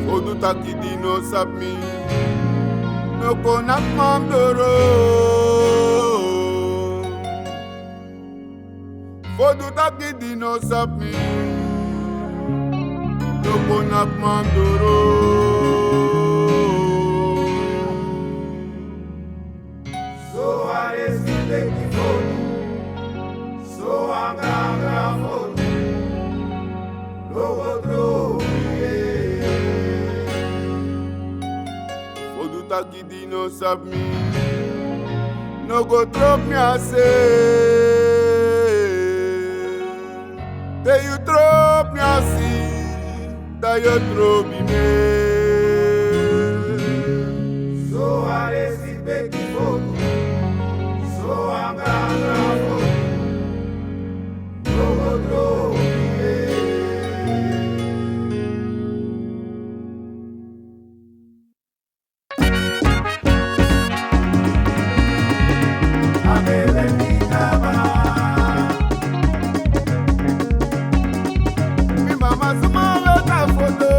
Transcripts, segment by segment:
Vodu taki dino sap mi, no konak mam doro. Vodu taki dino sap mi, no konak mam doro. So I see the Vodu, so I'm gonna Vodu, logo throw me. Vodu taki dino sap mi, no go drop me I say. That you drop me I see, that you drop me. So I see the Vodu, so I'm gonna Vodu, logo throw me. Mi mama suma ta photo.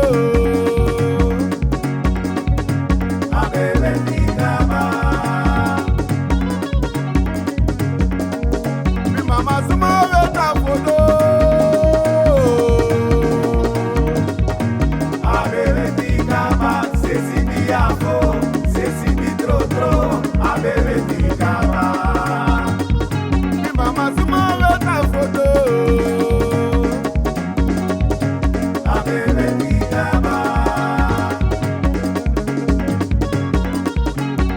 Mi mama suma ta photo. Mi mama suma ta photo.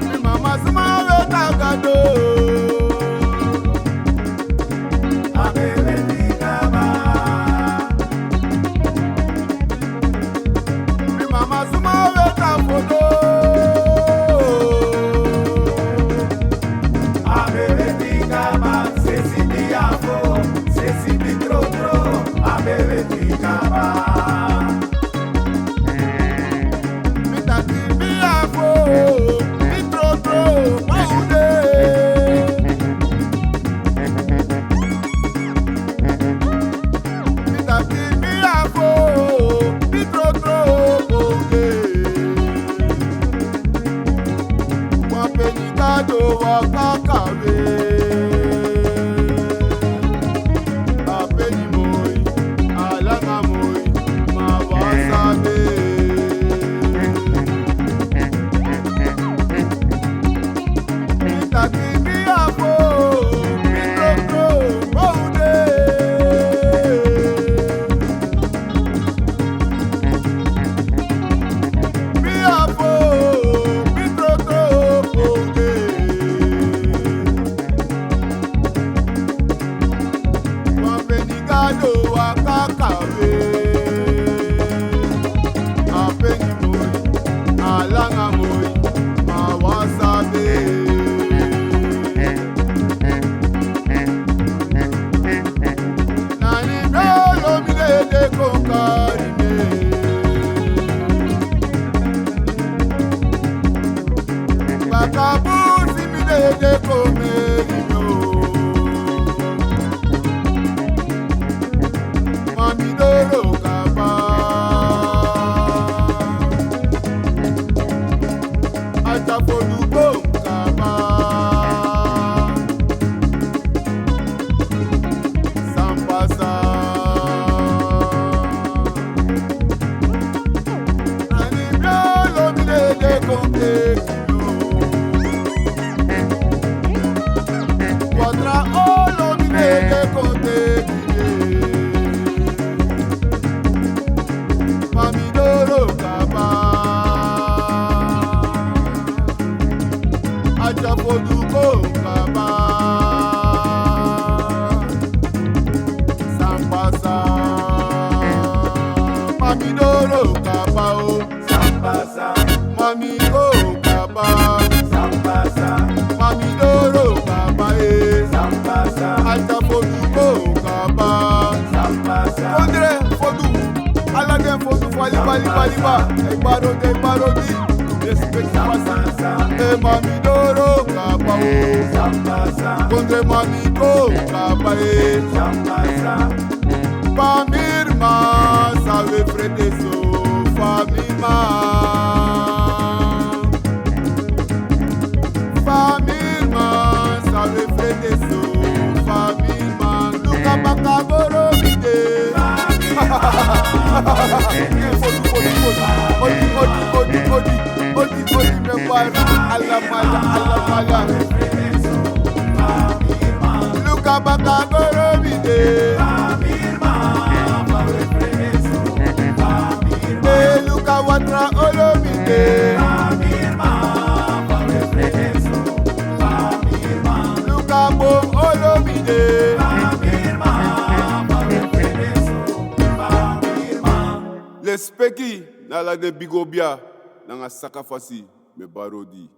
Mi mama suma ta gado. Mi mama suma ta photo. Mi taki mi afo, mi tro waude. Mi taki mi afo, mi tro waude. Wa peni kado wa kakawe. Apeni moi, alanga moi, ma wasabe. Mi taki mi afo, mi tro waude. Mi afo, mi tro waude. Wa peni kado wa kakawe. Apeni moi, alanga moi, ma wasabe. Nani brolo mi de kokari me. Bakabusi mi de komeri no. Mami doro kaba. Aja Vodu go kaba. Sampasa. Nani brolo mi de komeri no. Quadra olo mi de komeri. Mami doro kaba. Aja Vodu go kaba. Sampasa. Mami doro kaba o. Mami go kaba. Mami doro kaba e. Aja Vodu go kaba. Fondre Vodu. Alade Vodu fali ba. Egbaro di. Respect pasa. E mami doro kaba. o. Contre manico kapae. Pamirma sabe frente so famima. Famima sabe frente so famima. Luka baka boro bide. Odi me para alamala. Luka baka boro bide. Luka watra olomide. Luka bom olomide. Le speki na la de bigobia na nga sakafasi me barodi.